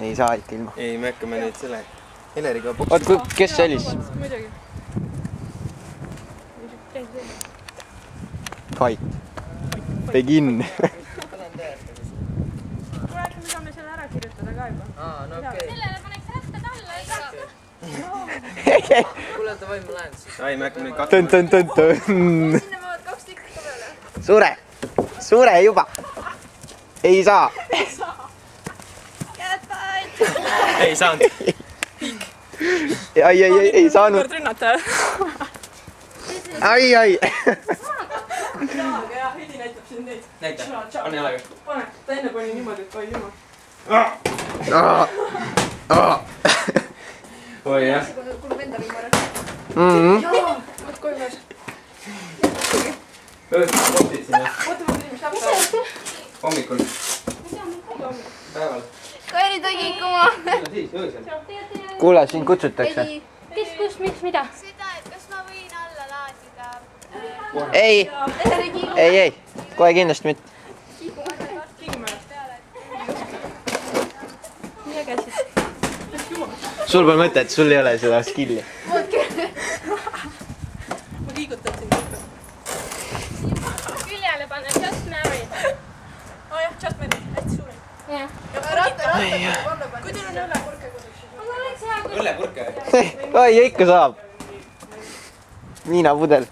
ei saa ikka ilma. Ei, me hakkame nüüd selle Heleriga boksi. Oot, kes see oli siis? Muidugi. Fight. Begin. Kuule, äkki me saame selle ära kirjutada ka juba. No okei. Sellele paneks rättad alla iga. Kuule, davai, ma lähen siis. Ai, me hakkame nüüd Tön. Sinna maad 2 tükki ka peale. Sure juba. Ei saa. ei saanud. Ei saanud. Kord rünnata. Ai. Jaaga ja Heidi näitab siin neid. Näita, pane jalaga. Pane, ta enne pani niimoodi, et oi jumal. Oi jah. Kulub enda viimane. Võt koju mees. Postid sinna. Võtame mis läheb. Hommikul. Päeval. Kairi tegi kuma. Siis, öösel. Kuule, sind kutsutakse. Kes, kus, miks, mida? Seda, et kas ma võin alla laadida? Ei. Kohe kindlasti mitte. Kiigume. Nii käisid. Sul pole mõtet, sul ei ole seda skilli. Ma liigutan sind. Küljele panna Just Married. Jah, Just Married, hästi suur. Jah. Kui teil on õlepurke kodus, siis Aga oleks hea, kui Õllepurke. Oi, ikka saab. Viinapudel.